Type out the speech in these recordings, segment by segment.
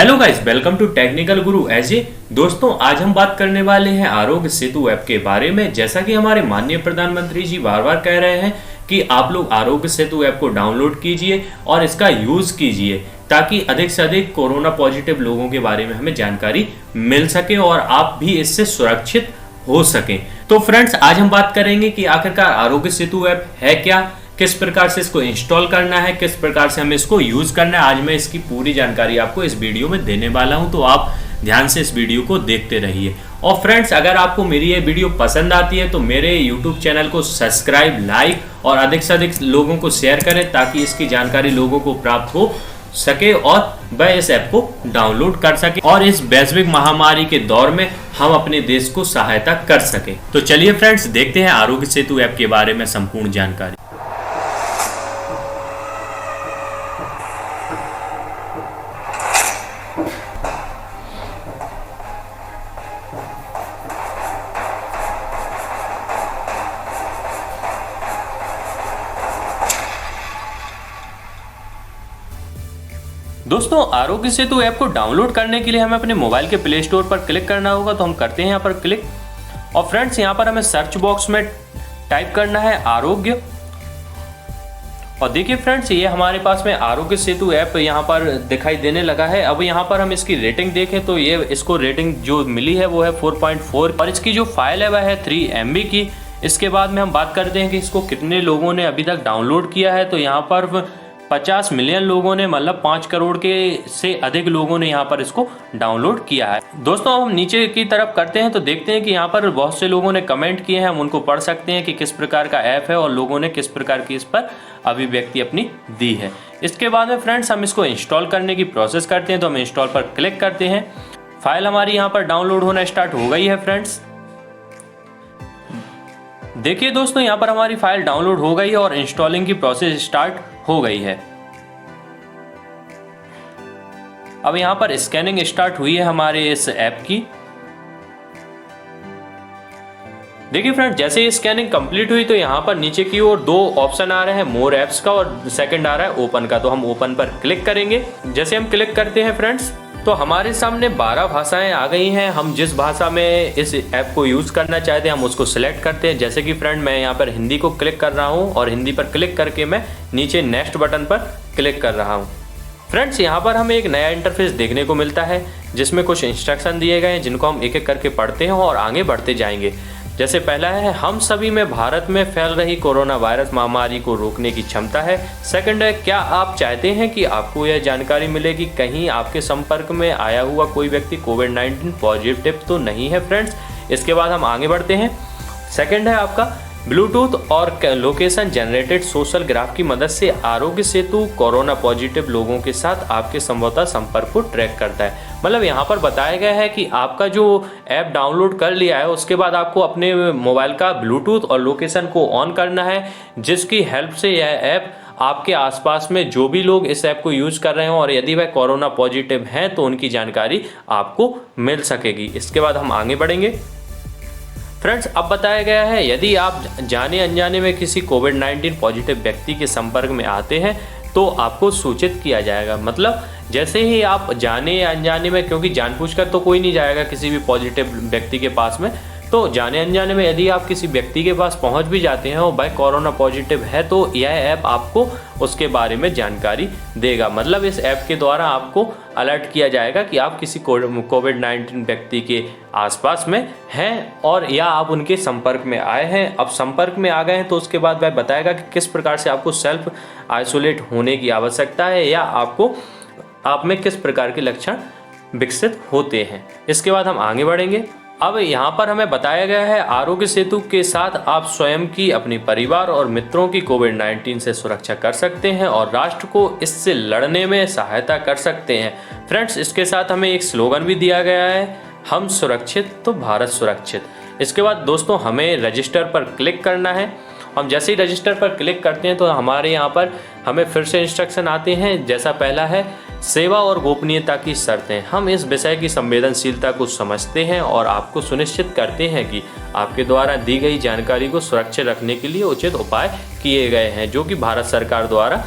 Hello guys, welcome to Technical Guru AJ. दोस्तों, आज हम बात करने वाले हैं आरोग्य सेतु ऐप के बारे में। जैसा कि हमारे माननीय प्रधानमंत्री जी बार बार कह रहे हैं कि आप लोग आरोग्य सेतु ऐप को डाउनलोड कीजिए और इसका यूज कीजिए ताकि अधिक से अधिक कोरोना पॉजिटिव लोगों के बारे में हमें जानकारी मिल सके और आप भी इससे सुरक्षित हो सकें। तो फ्रेंड्स, आज हम बात करेंगे कि आखिरकार आरोग्य सेतु ऐप है क्या, किस प्रकार से इसको इंस्टॉल करना है, किस प्रकार से हमें इसको यूज करना है। आज मैं इसकी पूरी जानकारी आपको इस वीडियो में देने वाला हूं, तो आप ध्यान से इस वीडियो को देखते रहिए। और फ्रेंड्स, अगर आपको मेरी ये वीडियो पसंद आती है तो मेरे यूट्यूब चैनल को सब्सक्राइब, लाइक और अधिक से अधिक लोगों को शेयर करें ताकि इसकी जानकारी लोगों को प्राप्त हो सके और वह इस ऐप को डाउनलोड कर सके और इस वैश्विक महामारी के दौर में हम अपने देश को सहायता कर सके। तो चलिए फ्रेंड्स, देखते हैं आरोग्य सेतु ऐप के बारे में संपूर्ण जानकारी। दोस्तों, आरोग्य सेतु ऐप को डाउनलोड करने के लिए हमें अपने मोबाइल के प्ले स्टोर पर क्लिक करना होगा। तो हम करते हैं यहाँ पर क्लिक और फ्रेंड्स, यहाँ पर हमें सर्च बॉक्स में टाइप करना है आरोग्य। और देखिए फ्रेंड्स, ये हमारे पास में आरोग्य सेतु ऐप यहाँ पर दिखाई देने लगा है। अब यहाँ पर हम इसकी रेटिंग देखें तो ये इसको रेटिंग जो मिली है वो है 4.4 और इसकी जो फाइल है वह है 3 MB की। इसके बाद में हम बात करते हैं कि इसको कितने लोगों ने अभी तक डाउनलोड किया है। तो यहाँ पर 50 मिलियन लोगों ने, मतलब 5 करोड़ के से अधिक लोगों ने यहाँ पर इसको डाउनलोड किया है। दोस्तों, हम नीचे की तरफ करते हैं तो देखते हैं कि यहाँ पर बहुत से लोगों ने कमेंट किए हैं। हम उनको पढ़ सकते हैं कि किस प्रकार का ऐप है और लोगों ने किस प्रकार की इस पर अभिव्यक्ति अपनी दी है। इसके बाद में फ्रेंड्स, हम इसको इंस्टॉल करने की प्रोसेस करते हैं। तो हम इंस्टॉल पर क्लिक करते हैं। फाइल हमारी यहाँ पर डाउनलोड होना स्टार्ट हो गई है। फ्रेंड्स देखिए दोस्तों, यहाँ पर हमारी फाइल डाउनलोड हो गई है और इंस्टॉलिंग की प्रोसेस स्टार्ट हो गई है। अब यहाँ पर स्कैनिंग स्टार्ट हुई है हमारे इस ऐप की। देखिए फ्रेंड, जैसे ही स्कैनिंग कंप्लीट हुई तो यहाँ पर नीचे की ओर 2 ऑप्शन आ रहे हैं, मोर ऐप्स का और सेकंड आ रहा है ओपन का। तो हम ओपन पर क्लिक करेंगे। जैसे हम क्लिक करते हैं फ्रेंड्स, तो हमारे सामने 12 भाषाएं आ गई हैं। हम जिस भाषा में इस ऐप को यूज करना चाहते हैं हम उसको सिलेक्ट करते हैं। जैसे कि फ्रेंड, मैं यहाँ पर हिंदी को क्लिक कर रहा हूँ और हिंदी पर क्लिक करके मैं नीचे नेक्स्ट बटन पर क्लिक कर रहा हूँ। फ्रेंड्स, यहाँ पर हमें एक नया इंटरफेस देखने को मिलता है जिसमें कुछ इंस्ट्रक्शन दिए गए हैं जिनको हम एक एक करके पढ़ते हैं और आगे बढ़ते जाएंगे। जैसे पहला है, हम सभी में भारत में फैल रही कोरोना वायरस महामारी को रोकने की क्षमता है। सेकंड है, क्या आप चाहते हैं कि आपको यह जानकारी मिले कि कहीं आपके संपर्क में आया हुआ कोई व्यक्ति कोविड-19 पॉजिटिव तो नहीं है। फ्रेंड्स, इसके बाद हम आगे बढ़ते हैं। सेकंड है आपका, ब्लूटूथ और लोकेशन जनरेटेड सोशल ग्राफ की मदद से आरोग्य सेतु कोरोना पॉजिटिव लोगों के साथ आपके संभवतः संपर्क को ट्रैक करता है। मतलब यहाँ पर बताया गया है कि आपका जो ऐप डाउनलोड कर लिया है उसके बाद आपको अपने मोबाइल का ब्लूटूथ और लोकेशन को ऑन करना है, जिसकी हेल्प से यह ऐप आपके आसपास में जो भी लोग इस ऐप को यूज कर रहे हो और यदि वह कोरोना पॉजिटिव हैं तो उनकी जानकारी आपको मिल सकेगी। इसके बाद हम आगे बढ़ेंगे। फ्रेंड्स, अब बताया गया है, यदि आप जाने अनजाने में किसी कोविड-19 पॉजिटिव व्यक्ति के संपर्क में आते हैं तो आपको सूचित किया जाएगा। मतलब जैसे ही आप जाने या अनजाने में, क्योंकि जानबूझकर तो कोई नहीं जाएगा किसी भी पॉजिटिव व्यक्ति के पास में, तो जाने अनजाने में यदि आप किसी व्यक्ति के पास पहुंच भी जाते हैं और भाई कोरोना पॉजिटिव है तो यह ऐप आपको उसके बारे में जानकारी देगा। मतलब इस ऐप के द्वारा आपको अलर्ट किया जाएगा कि आप किसी कोविड-19 व्यक्ति के आसपास में हैं और या आप उनके संपर्क में आए हैं। अब संपर्क में आ गए हैं तो उसके बाद वह बताएगा कि किस प्रकार से आपको सेल्फ आइसोलेट होने की आवश्यकता है या आपको आप में किस प्रकार के लक्षण विकसित होते हैं। इसके बाद हम आगे बढ़ेंगे। अब यहाँ पर हमें बताया गया है, आरोग्य सेतु के साथ आप स्वयं की, अपने परिवार और मित्रों की कोविड-19 से सुरक्षा कर सकते हैं और राष्ट्र को इससे लड़ने में सहायता कर सकते हैं। फ्रेंड्स, इसके साथ हमें एक स्लोगन भी दिया गया है, हम सुरक्षित तो भारत सुरक्षित। इसके बाद दोस्तों, हमें रजिस्टर पर क्लिक करना है। हम जैसे ही रजिस्टर पर क्लिक करते हैं तो हमारे यहाँ पर हमें फिर से इंस्ट्रक्शन आते हैं। जैसा पहला है, सेवा और गोपनीयता की शर्तें। हम इस विषय की संवेदनशीलता को समझते हैं और आपको सुनिश्चित करते हैं कि आपके द्वारा दी गई जानकारी को सुरक्षित रखने के लिए उचित उपाय किए गए हैं, जो कि भारत सरकार द्वारा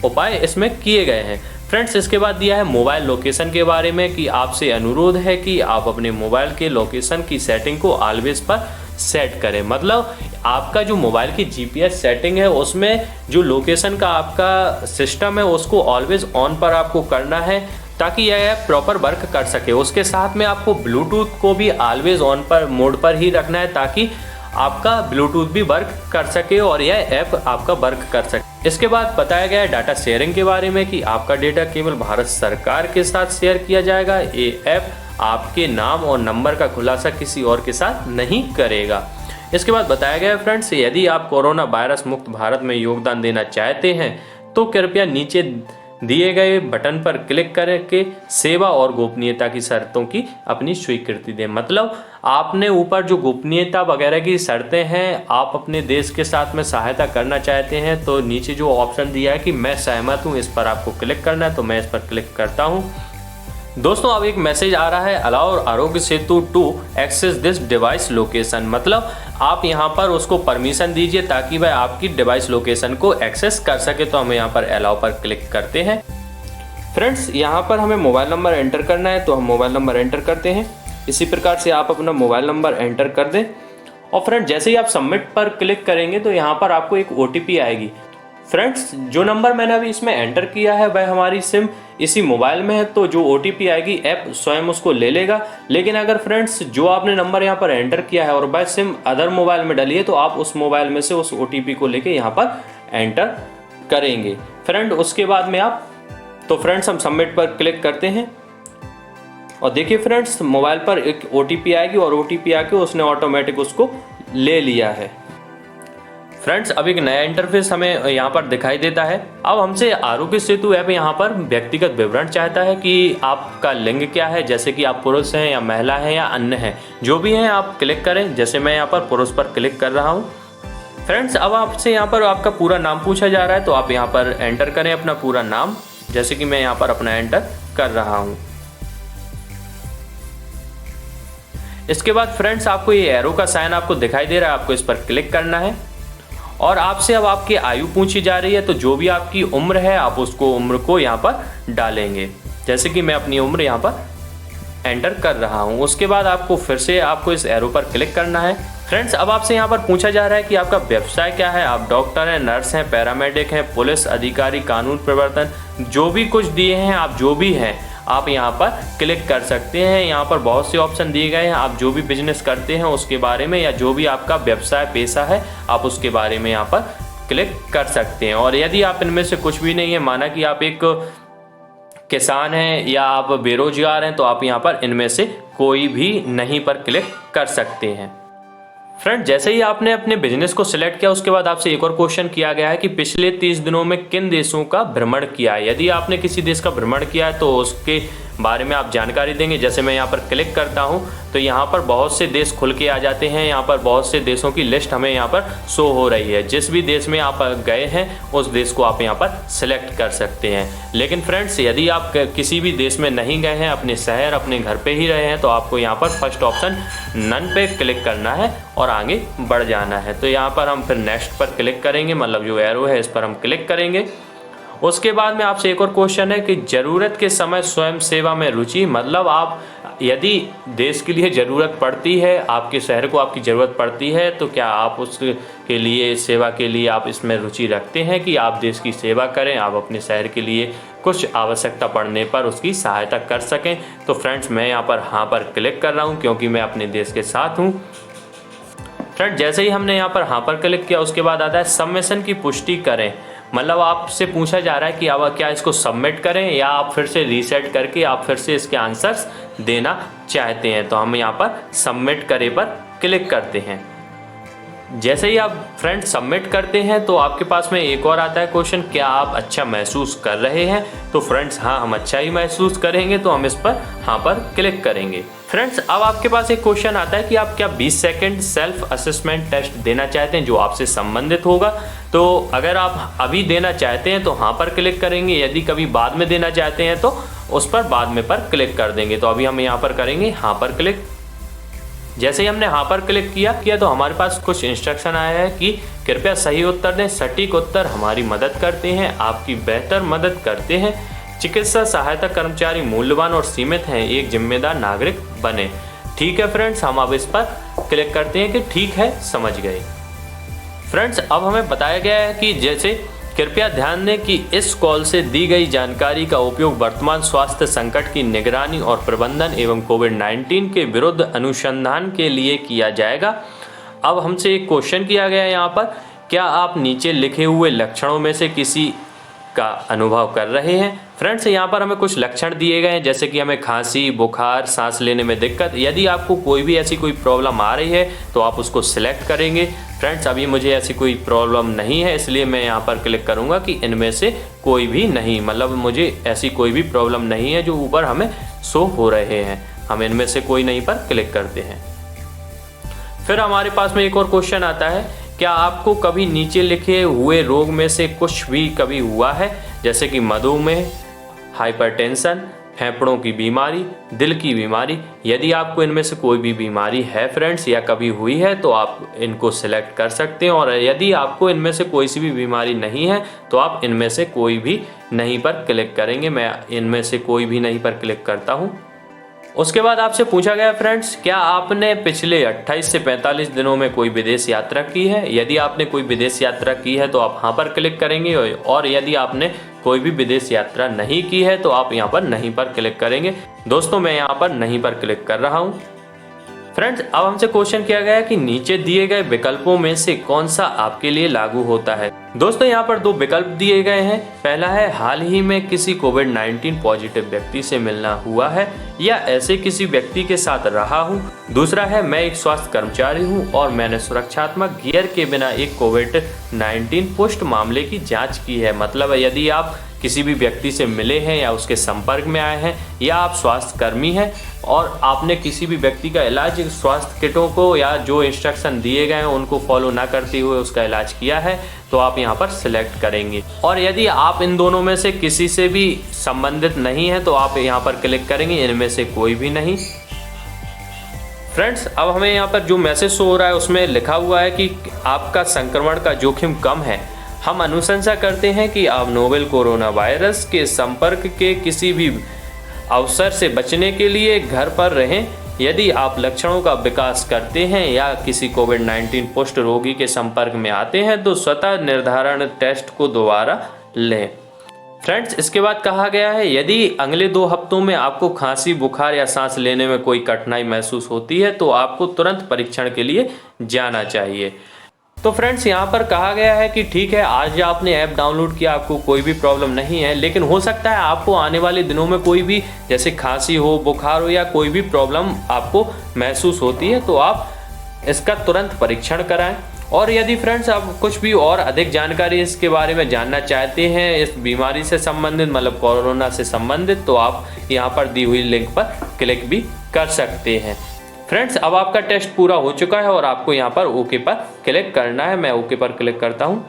उपाय इसमें किए गए हैं। फ्रेंड्स इसके बाद दिया है मोबाइल लोकेशन के बारे में कि आपसे अनुरोध है कि आप अपने मोबाइल के लोकेशन की सेटिंग को ऑलवेज पर सेट करें। मतलब आपका जो मोबाइल की जीपीएस सेटिंग है उसमें जो लोकेशन का आपका सिस्टम है उसको ऑलवेज ऑन पर आपको करना है ताकि यह ऐप प्रॉपर वर्क कर सके। उसके साथ में आपको ब्लूटूथ को भी ऑलवेज ऑन पर मोड पर ही रखना है ताकि आपका ब्लूटूथ भी वर्क कर सके और यह ऐप आपका वर्क कर सके। इसके बाद बताया गया है डाटा शेयरिंग के बारे में कि आपका डेटा केवल भारत सरकार के साथ शेयर किया जाएगा। ये ऐप आपके नाम और नंबर का खुलासा किसी और के साथ नहीं करेगा। इसके बाद बताया गया है फ्रेंड्स, यदि आप कोरोना वायरस मुक्त भारत में योगदान देना चाहते हैं तो कृपया नीचे दिए गए बटन पर क्लिक करके सेवा और गोपनीयता की शर्तों की अपनी स्वीकृति दें। मतलब आपने ऊपर जो गोपनीयता वगैरह की शर्तें हैं, आप अपने देश के साथ में सहायता करना चाहते हैं तो नीचे जो ऑप्शन दिया है कि मैं सहमत हूं, इस पर आपको क्लिक करना है। तो मैं इस पर क्लिक करता हूं। दोस्तों अब एक मैसेज आ रहा है, allow Aarogya Setu to access this device location. मतलब आप यहाँ पर उसको परमिशन दीजिए ताकि वह आपकी डिवाइस लोकेशन को एक्सेस कर सके। तो हमें यहाँ पर अलाउ पर क्लिक करते हैं। फ्रेंड्स यहाँ पर हमें मोबाइल नंबर एंटर करना है तो हम मोबाइल नंबर एंटर करते हैं। इसी प्रकार से आप अपना मोबाइल नंबर एंटर कर दें और फ्रेंड जैसे ही आप सबमिट पर क्लिक करेंगे तो यहाँ पर आपको एक OTP आएगी। फ्रेंड्स जो नंबर मैंने अभी इसमें एंटर किया है वह हमारी सिम इसी मोबाइल में है, तो जो OTP आएगी ऐप स्वयं उसको ले लेगा। लेकिन अगर फ्रेंड्स जो आपने नंबर यहाँ पर एंटर किया है और वह सिम अदर मोबाइल में डली है तो आप उस मोबाइल में से उस OTP को लेके यहाँ पर एंटर करेंगे फ्रेंड। उसके बाद में आप तो फ्रेंड्स हम सबमिट पर क्लिक करते हैं और देखिए फ्रेंड्स मोबाइल पर एक OTP आएगी और OTP आके उसने ऑटोमेटिक उसको ले लिया है। फ्रेंड्स अब एक नया इंटरफेस हमें यहाँ पर दिखाई देता है। अब हमसे आरोग्य सेतु ऐप यहाँ पर व्यक्तिगत विवरण चाहता है कि आपका लिंग क्या है, जैसे कि आप पुरुष हैं या महिला हैं या अन्य हैं, जो भी हैं आप क्लिक करें। जैसे मैं यहाँ पर पुरुष पर क्लिक कर रहा हूँ। फ्रेंड्स अब आपसे यहाँ पर आपका पूरा नाम पूछा जा रहा है तो आप यहाँ पर एंटर करें अपना पूरा नाम, जैसे कि मैं यहाँ पर अपना एंटर कर रहा हूँ। इसके बाद फ्रेंड्स आपको ये एरो का साइन आपको दिखाई दे रहा है, आपको इस पर क्लिक करना है और आपसे अब आपकी आयु पूछी जा रही है। तो जो भी आपकी उम्र है आप उसको उम्र को यहाँ पर डालेंगे, जैसे कि मैं अपनी उम्र यहाँ पर एंटर कर रहा हूँ। उसके बाद आपको फिर से आपको इस एरो पर क्लिक करना है। फ्रेंड्स अब आपसे यहाँ पर पूछा जा रहा है कि आपका व्यवसाय क्या है, आप डॉक्टर हैं, नर्स हैं, पैरामेडिक हैं, पुलिस अधिकारी, कानून प्रवर्तन, जो भी कुछ दिए हैं आप जो भी हैं आप यहाँ पर क्लिक कर सकते हैं। यहाँ पर बहुत से ऑप्शन दिए गए हैं, आप जो भी बिजनेस करते हैं उसके बारे में या जो भी आपका व्यवसाय पेशा है आप उसके बारे में यहाँ पर क्लिक कर सकते हैं। और यदि आप इनमें से कुछ भी नहीं है, माना कि आप एक किसान हैं या आप बेरोजगार हैं, तो आप यहाँ पर इनमें से कोई भी नहीं पर क्लिक कर सकते हैं। फ्रेंड जैसे ही आपने अपने बिजनेस को सिलेक्ट किया उसके बाद आपसे एक और क्वेश्चन किया गया है कि पिछले 30 दिनों में किन देशों का भ्रमण किया है। यदि आपने किसी देश का भ्रमण किया है तो उसके बारे में आप जानकारी देंगे। जैसे मैं यहाँ पर क्लिक करता हूँ तो यहाँ पर बहुत से देश खुल के आ जाते हैं। यहाँ पर बहुत से देशों की लिस्ट हमें यहाँ पर शो हो रही है। जिस भी देश में आप गए हैं उस देश को आप यहाँ पर सिलेक्ट कर सकते हैं। लेकिन फ्रेंड्स यदि आप किसी भी देश में नहीं गए हैं, अपने शहर अपने घर पे ही रहे हैं, तो आपको यहाँ पर फर्स्ट ऑप्शन नन पे क्लिक करना है और आगे बढ़ जाना है। तो यहाँ पर हम फिर नेक्स्ट पर क्लिक करेंगे, मतलब जो एरो है इस पर हम क्लिक करेंगे। उसके बाद में आपसे एक और क्वेश्चन है कि ज़रूरत के समय स्वयं सेवा में रुचि, मतलब आप यदि देश के लिए ज़रूरत पड़ती है, आपके शहर को आपकी ज़रूरत पड़ती है, तो क्या आप उसके लिए सेवा के लिए आप इसमें रुचि रखते हैं कि आप देश की सेवा करें, आप अपने शहर के लिए कुछ आवश्यकता पड़ने पर उसकी सहायता कर सकें। तो फ्रेंड्स मैं यहाँ पर हाँ पर क्लिक कर रहा हूँ क्योंकि मैं अपने देश के साथ हूँ। फ्रेंड जैसे ही हमने यहाँ पर हाँ पर क्लिक किया उसके बाद आता है सबमिशन की पुष्टि करें, मतलब आपसे पूछा जा रहा है कि अब क्या इसको सबमिट करें या आप फिर से रीसेट करके आप फिर से इसके आंसर्स देना चाहते हैं। तो हम यहाँ पर सबमिट करे पर क्लिक करते हैं। जैसे ही आप फ्रेंड सबमिट करते हैं तो आपके पास में एक और आता है क्वेश्चन, क्या आप अच्छा महसूस कर रहे हैं। तो फ्रेंड्स हाँ हम अच्छा ही महसूस करेंगे, तो हम इस पर हाँ पर क्लिक करेंगे। फ्रेंड्स अब आपके पास एक क्वेश्चन आता है कि आप क्या 20 सेकंड सेल्फ असेसमेंट टेस्ट देना चाहते हैं जो आपसे संबंधित होगा। तो अगर आप अभी देना चाहते हैं तो हाँ पर क्लिक करेंगे, यदि कभी बाद में देना चाहते हैं तो उस पर बाद में पर क्लिक कर देंगे। तो अभी हम यहाँ पर करेंगे हाँ पर क्लिक। जैसे ही हमने हाँ पर क्लिक किया तो हमारे पास कुछ इंस्ट्रक्शन आया है कि कृपया सही उत्तर दें, सटीक उत्तर हमारी मदद करते हैं, आपकी बेहतर मदद करते हैं। चिकित्सा सहायता कर्मचारी मूल्यवान और सीमित हैं, एक जिम्मेदार नागरिक बने। ठीक है फ्रेंड्स, हम अब इस पर क्लिक करते हैं कि ठीक है, समझ गए। फ्रेंड्स, अब हमें बताया गया है कि जैसे कृपया ध्यान दें कि इस कॉल से दी गई जानकारी का उपयोग वर्तमान स्वास्थ्य संकट की निगरानी और प्रबंधन एवं कोविड-19 के विरुद्ध अनुसंधान के लिए किया जाएगा। अब हमसे एक क्वेश्चन किया गया है यहाँ पर, क्या आप नीचे लिखे हुए लक्षणों में से किसी का अनुभव कर रहे हैं? फ्रेंड्स, यहाँ पर हमें कुछ लक्षण दिए गए हैं, जैसे कि हमें खांसी, बुखार, सांस लेने में दिक्कत। यदि आपको कोई भी ऐसी कोई प्रॉब्लम आ रही है तो आप उसको सिलेक्ट करेंगे। फ्रेंड्स, अभी मुझे ऐसी कोई प्रॉब्लम नहीं है, इसलिए मैं यहाँ पर क्लिक करूँगा कि इनमें से कोई भी नहीं, मतलब मुझे ऐसी कोई भी प्रॉब्लम नहीं है जो ऊपर हमें शो हो रहे हैं। हम इनमें से कोई नहीं पर क्लिक करते हैं। फिर हमारे पास में एक और क्वेश्चन आता है, क्या आपको कभी नीचे लिखे हुए रोग में से कुछ भी कभी हुआ है? जैसे कि मधुमेह, हाइपरटेंशन, फेफड़ों की बीमारी, दिल की बीमारी। यदि आपको इनमें से कोई भी बीमारी है फ्रेंड्स, या कभी हुई है, तो आप इनको सिलेक्ट कर सकते हैं। और यदि आपको इनमें से कोई सी भी बीमारी नहीं है तो आप इनमें से कोई भी नहीं पर क्लिक करेंगे। मैं इनमें से कोई भी नहीं पर क्लिक करता हूँ। उसके बाद आपसे पूछा गया फ्रेंड्स, क्या आपने पिछले 28 से 45 दिनों में कोई विदेश यात्रा की है? यदि आपने कोई विदेश यात्रा की है तो आप हाँ पर क्लिक करेंगे, और यदि आपने कोई भी विदेश यात्रा नहीं की है तो आप यहाँ पर नहीं पर क्लिक करेंगे। दोस्तों, मैं यहाँ पर नहीं पर क्लिक कर रहा हूँ। फ्रेंड्स, अब हमसे क्वेश्चन किया गया है कि नीचे दिए गए विकल्पों में से कौन सा आपके लिए लागू होता है। दोस्तों, यहाँ पर दो विकल्प दिए गए हैं। पहला है हाल ही में किसी कोविड-19 पॉजिटिव व्यक्ति से मिलना हुआ है या ऐसे किसी व्यक्ति के साथ रहा हूँ। दूसरा है मैं एक स्वास्थ्य कर्मचारी हूँ और मैंने सुरक्षात्मक गियर के बिना एक कोविड-19 पुष्ट मामले की जाँच की है। मतलब यदि आप किसी भी व्यक्ति से मिले हैं या उसके संपर्क में आए हैं, या आप स्वास्थ्य कर्मी हैं और आपने किसी भी व्यक्ति का इलाज स्वास्थ्य किटों को या जो इंस्ट्रक्शन दिए गए हैं उनको फॉलो ना करते हुए उसका इलाज किया है, तो आप यहाँ पर सिलेक्ट करेंगे। और यदि आप इन दोनों में से किसी से भी संबंधित नहीं है तो आप यहाँ पर क्लिक करेंगे, इनमें से कोई भी नहीं। फ्रेंड्स, अब हमें यहाँ पर जो मैसेज शो हो रहा है उसमें लिखा हुआ है कि आपका संक्रमण का जोखिम कम है। हम अनुशंसा करते हैं कि आप नोवेल कोरोना वायरस के संपर्क के किसी भी अवसर से बचने के लिए घर पर रहें। यदि आप लक्षणों का विकास करते हैं या किसी कोविड-19 पुष्ट रोगी के संपर्क में आते हैं तो स्वतः निर्धारण टेस्ट को दोबारा लें। फ्रेंड्स, इसके बाद कहा गया है यदि अगले 2 हफ्तों में आपको खांसी, बुखार या सांस लेने में कोई कठिनाई महसूस होती है तो आपको तुरंत परीक्षण के लिए जाना चाहिए। तो फ्रेंड्स, यहाँ पर कहा गया है कि ठीक है, आज आपने ऐप डाउनलोड किया, आपको कोई भी प्रॉब्लम नहीं है, लेकिन हो सकता है आपको आने वाले दिनों में कोई भी जैसे खांसी हो, बुखार हो या कोई भी प्रॉब्लम आपको महसूस होती है तो आप इसका तुरंत परीक्षण कराएं। और यदि फ्रेंड्स आप कुछ भी और अधिक जानकारी इसके बारे में जानना चाहते हैं, इस बीमारी से संबंधित मतलब कोरोना से संबंधित, तो आप यहाँ पर दी हुई लिंक पर क्लिक भी कर सकते हैं। फ्रेंड्स, अब आपका टेस्ट पूरा हो चुका है और आपको यहाँ पर ओके पर क्लिक करना है। मैं ओके पर क्लिक करता हूँ।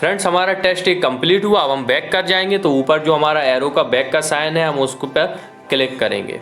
फ्रेंड्स, हमारा टेस्ट एक कंप्लीट हुआ। अब हम बैक कर जाएंगे तो ऊपर जो हमारा एरो का बैक का साइन है हम उसको पर क्लिक करेंगे।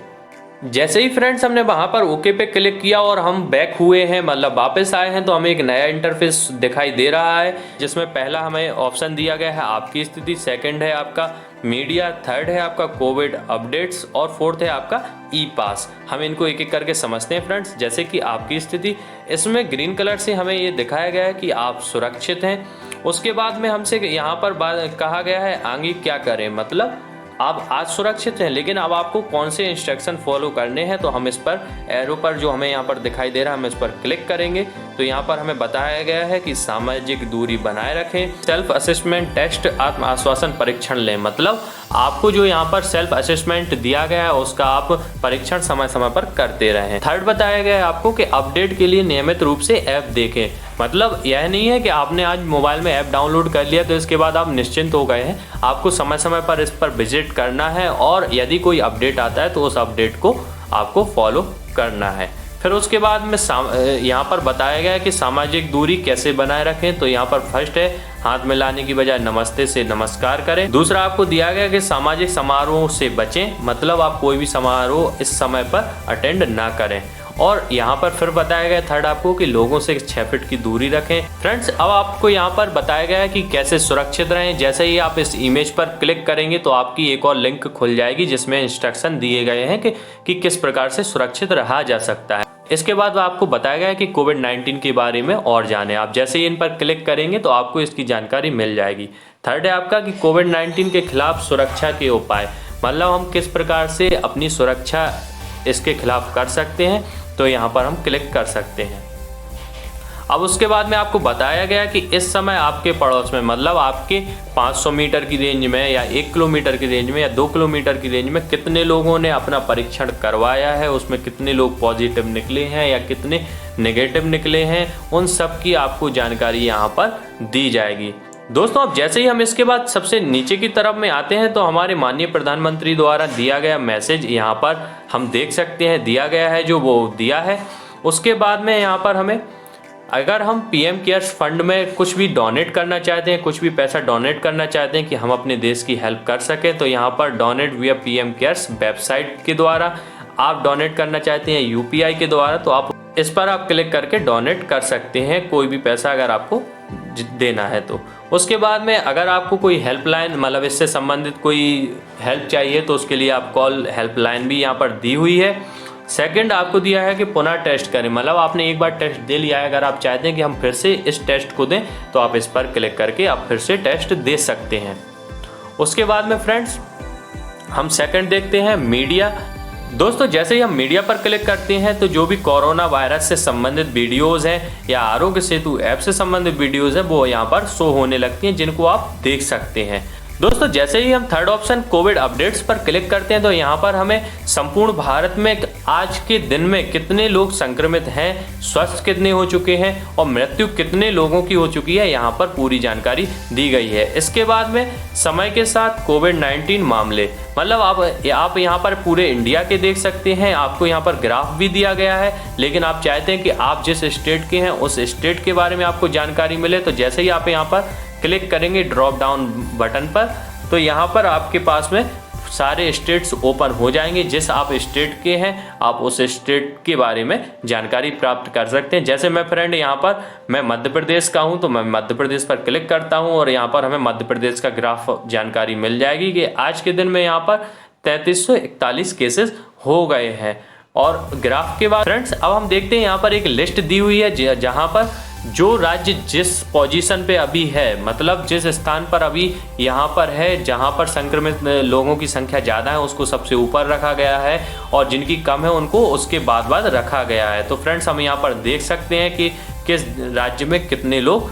जैसे ही फ्रेंड्स हमने वहाँ पर ओके पे क्लिक किया और हम बैक हुए हैं, मतलब वापस आए हैं, तो हमें एक नया इंटरफेस दिखाई दे रहा है जिसमें पहला हमें ऑप्शन दिया गया है आपकी स्थिति, सेकंड है आपका मीडिया, थर्ड है आपका कोविड अपडेट्स और फोर्थ है आपका ई पास। हम इनको एक एक करके समझते हैं फ्रेंड्स। जैसे कि आपकी स्थिति, इसमें ग्रीन कलर से हमें ये दिखाया गया है कि आप सुरक्षित हैं। उसके बाद में हमसे यहाँ पर कहा गया है आगे क्या करें, मतलब आप आज सुरक्षित हैं, लेकिन अब आपको कौन से इंस्ट्रक्शन फॉलो करने हैं। तो हम इस पर एरो पर जो हमें यहाँ पर दिखाई दे रहा है हम इस पर क्लिक करेंगे तो यहाँ पर हमें बताया गया है कि सामाजिक दूरी बनाए रखें, सेल्फ असेसमेंट टेस्ट, आत्म आश्वासन परीक्षण लें। मतलब आपको जो यहाँ पर सेल्फ असेसमेंट दिया गया है उसका आप परीक्षण समय समय पर करते रहें। थर्ड बताया गया है आपको कि अपडेट के लिए नियमित रूप से ऐप देखें। मतलब यह नहीं है कि आपने आज मोबाइल में ऐप डाउनलोड कर लिया तो इसके बाद आप निश्चिंत हो गए हैं। आपको समय समय पर इस पर विजिट करना है और यदि कोई अपडेट आता है तो उस अपडेट को आपको फॉलो करना है। फिर उसके बाद में यहाँ पर बताया गया है कि सामाजिक दूरी कैसे बनाए रखें। तो यहाँ पर फर्स्ट है हाथ मिलाने की बजाय नमस्ते से नमस्कार करें। दूसरा आपको दिया गया कि सामाजिक समारोह से बचें, मतलब आप कोई भी समारोह इस समय पर अटेंड ना करें। और यहाँ पर फिर बताया गया थर्ड आपको कि लोगों से 6 फीट की दूरी रखें। फ्रेंड्स अब आपको यहाँ पर बताया गया है कि कैसे सुरक्षित रहें। जैसे ही आप इस इमेज पर क्लिक करेंगे तो आपकी एक और लिंक खुल जाएगी जिसमें इंस्ट्रक्शन दिए गए हैं कि किस प्रकार से सुरक्षित रहा जा सकता है। इसके बाद आपको बताया गया है कि कोविड-19 के बारे में और जाने। आप जैसे ही इन पर क्लिक करेंगे तो आपको इसकी जानकारी मिल जाएगी। थर्ड है आपका कि कोविड-19 के खिलाफ सुरक्षा के उपाय, मतलब हम किस प्रकार से अपनी सुरक्षा इसके खिलाफ कर सकते हैं, तो यहाँ पर हम क्लिक कर सकते हैं। अब उसके बाद में आपको बताया गया कि इस समय आपके पड़ोस में, मतलब आपके 500 मीटर की रेंज में या 1 किलोमीटर की रेंज में या 2 किलोमीटर की रेंज में कितने लोगों ने अपना परीक्षण करवाया है, उसमें कितने लोग पॉजिटिव निकले हैं या कितने नेगेटिव निकले हैं, उन सब की आपको जानकारी यहाँ पर दी जाएगी। दोस्तों अब जैसे ही हम इसके बाद सबसे नीचे की तरफ में आते हैं तो हमारे माननीय प्रधानमंत्री द्वारा दिया गया मैसेज यहाँ पर हम देख सकते हैं दिया गया है, जो वो दिया है। उसके बाद में यहाँ पर हमें, अगर हम पीएम केयर्स फंड में कुछ भी डोनेट करना चाहते हैं, कुछ भी पैसा डोनेट करना चाहते हैं कि हम अपने देश की हेल्प कर सकें, तो यहाँ पर डोनेट विया पीएम केयर्स वेबसाइट के द्वारा आप डोनेट करना चाहते हैं यूपीआई के द्वारा, तो आप इस पर आप क्लिक करके डोनेट कर सकते हैं कोई भी पैसा अगर आपको देना है तो। उसके बाद में अगर आपको कोई हेल्पलाइन, मतलब इससे संबंधित कोई हेल्प चाहिए, तो उसके लिए आप कॉल हेल्पलाइन भी यहाँ पर दी हुई है। सेकंड आपको दिया है कि पुनः टेस्ट करें, मतलब आपने एक बार टेस्ट दे लिया है, अगर आप चाहते हैं कि हम फिर से इस टेस्ट को दें तो आप इस पर क्लिक करके आप फिर से टेस्ट दे सकते हैं। उसके बाद में फ्रेंड्स हम सेकंड देखते हैं मीडिया। दोस्तों जैसे ही हम मीडिया पर क्लिक करते हैं तो जो भी कोरोना वायरस से संबंधित वीडियोस हैं या आरोग्य सेतु ऐप से संबंधित वीडियोस हैं वो यहाँ पर शो होने लगती हैं, जिनको आप देख सकते हैं। दोस्तों जैसे ही हम थर्ड ऑप्शन कोविड अपडेट्स पर क्लिक करते हैं तो यहाँ पर हमें संपूर्ण भारत में आज के दिन में कितने लोग संक्रमित हैं, स्वस्थ कितने हो चुके हैं और मृत्यु कितने लोगों की हो चुकी है, यहाँ पर पूरी जानकारी दी गई है। इसके बाद में समय के साथ कोविड-19 मामले, मतलब आप यहाँ पर पूरे इंडिया के देख सकते हैं। आपको यहाँ पर ग्राफ भी दिया गया है, लेकिन आप चाहते हैं कि आप जिस स्टेट के हैं उस स्टेट के बारे में आपको जानकारी मिले, तो जैसे ही आप यहाँ पर क्लिक करेंगे ड्रॉप डाउन बटन पर, तो यहाँ पर आपके पास में सारे स्टेट्स ओपन हो जाएंगे। जिस आप स्टेट के हैं आप उस स्टेट के बारे में जानकारी प्राप्त कर सकते हैं। जैसे मैं फ्रेंड यहाँ पर मैं मध्य प्रदेश का हूँ, तो मैं मध्य प्रदेश पर क्लिक करता हूँ और यहाँ पर हमें मध्य प्रदेश का ग्राफ जानकारी मिल जाएगी कि आज के दिन में यहाँ पर 3341 केसेस हो गए हैं। और ग्राफ के बाद फ्रेंड्स अब हम देखते हैं यहाँ पर एक लिस्ट दी हुई है जहाँ पर जो राज्य जिस पोजीशन पे अभी है, मतलब जिस स्थान पर अभी यहाँ पर है जहाँ पर संक्रमित लोगों की संख्या ज़्यादा है उसको सबसे ऊपर रखा गया है और जिनकी कम है उनको उसके बाद रखा गया है। तो फ्रेंड्स हम यहाँ पर देख सकते हैं कि किस राज्य में कितने लोग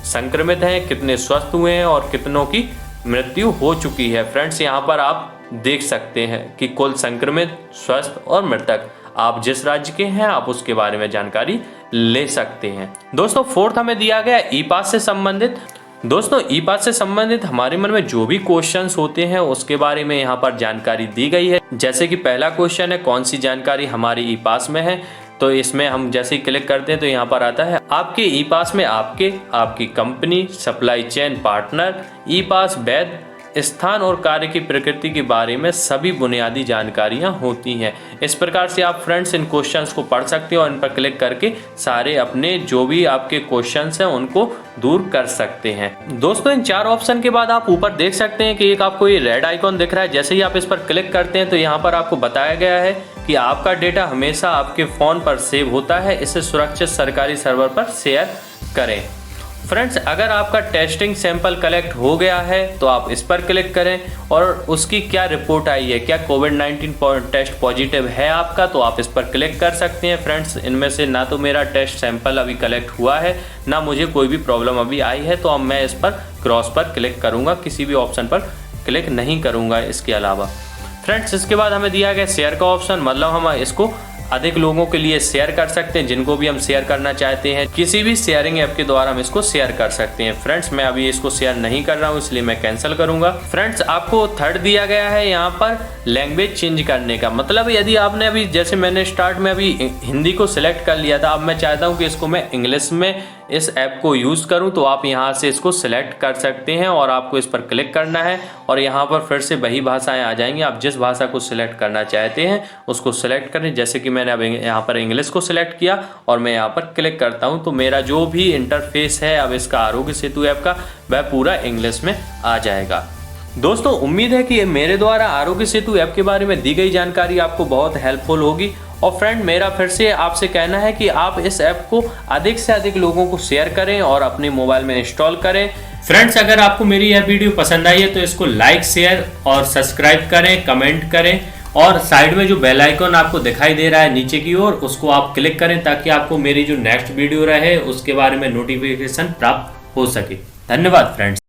संक्रमित हैं, कितने स्वस्थ हुए हैं और कितनों की मृत्यु हो चुकी है। फ्रेंड्स यहाँ पर आप देख सकते हैं कि कुल संक्रमित, स्वस्थ और मृतक, आप जिस राज्य के हैं आप उसके बारे में जानकारी ले सकते हैं। दोस्तों फोर्थ हमें दिया गया ई पास से संबंधित। दोस्तों ई पास से संबंधित हमारे मन में जो भी क्वेश्चंस होते हैं उसके बारे में यहाँ पर जानकारी दी गई है। जैसे कि पहला क्वेश्चन है कौन सी जानकारी हमारे ई पास में है, तो इसमें हम जैसे ही क्लिक करते हैं तो यहाँ पर आता है आपके ई पास में आपकी कंपनी, सप्लाई चेन पार्टनर, ई पास वैध स्थान और कार्य की प्रकृति के बारे में सभी बुनियादी जानकारियां होती हैं। इस प्रकार से आप फ्रेंड्स इन क्वेश्चंस को पढ़ सकते हो और इन पर क्लिक करके सारे अपने जो भी आपके क्वेश्चंस हैं उनको दूर कर सकते हैं। दोस्तों इन 4 ऑप्शन के बाद आप ऊपर देख सकते हैं कि एक आपको ये रेड आइकॉन दिख रहा है। जैसे ही आप इस पर क्लिक करते हैं तो यहाँ पर आपको बताया गया है कि आपका डेटा हमेशा आपके फ़ोन पर सेव होता है, इसे सुरक्षित सरकारी सर्वर पर शेयर करें। फ्रेंड्स अगर आपका टेस्टिंग सैंपल कलेक्ट हो गया है तो आप इस पर क्लिक करें और उसकी क्या रिपोर्ट आई है, क्या कोविड-19 टेस्ट पॉजिटिव है आपका, तो आप इस पर क्लिक कर सकते हैं। फ्रेंड्स इनमें से ना तो मेरा टेस्ट सैंपल अभी कलेक्ट हुआ है, ना मुझे कोई भी प्रॉब्लम अभी आई है, तो अब मैं इस पर क्रॉस पर क्लिक करूँगा, किसी भी ऑप्शन पर क्लिक नहीं करूँगा इसके अलावा। फ्रेंड्स इसके बाद हमें दिया गया शेयर का ऑप्शन, मतलब हम इसको अधिक लोगों के लिए शेयर कर सकते हैं, जिनको भी हम शेयर करना चाहते हैं किसी भी शेयरिंग ऐप के द्वारा हम इसको शेयर कर सकते हैं। फ्रेंड्स मैं अभी इसको शेयर नहीं कर रहा हूँ इसलिए मैं कैंसिल करूंगा। फ्रेंड्स आपको थर्ड दिया गया है यहाँ पर लैंग्वेज चेंज करने का, मतलब यदि आपने अभी जैसे मैंने स्टार्ट में अभी हिंदी को सिलेक्ट कर लिया था, अब मैं चाहता हूँ कि इसको मैं इंग्लिश में इस ऐप को यूज़ करूं तो आप यहां से इसको सिलेक्ट कर सकते हैं और आपको इस पर क्लिक करना है और यहां पर फिर से वही भाषाएं आ जाएंगी। आप जिस भाषा को सिलेक्ट करना चाहते हैं उसको सिलेक्ट करें। जैसे कि मैंने अब यहाँ पर इंग्लिश को सिलेक्ट किया और मैं यहाँ पर क्लिक करता हूँ तो मेरा जो भी इंटरफेस है अब इसका आरोग्य सेतु ऐप का वह पूरा इंग्लिश में आ जाएगा। दोस्तों उम्मीद है कि मेरे द्वारा आरोग्य सेतु ऐप के बारे में दी गई जानकारी आपको बहुत हेल्पफुल होगी। और फ्रेंड मेरा फिर से आपसे कहना है कि आप इस ऐप को अधिक से अधिक लोगों को शेयर करें और अपने मोबाइल में इंस्टॉल करें। फ्रेंड्स अगर आपको मेरी यह वीडियो पसंद आई है तो इसको लाइक शेयर और सब्सक्राइब करें, कमेंट करें और साइड में जो बेल आइकन आपको दिखाई दे रहा है नीचे की ओर उसको आप क्लिक करें ताकि आपको मेरी जो नेक्स्ट वीडियो रहे उसके बारे में नोटिफिकेशन प्राप्त हो सके। धन्यवाद फ्रेंड्स।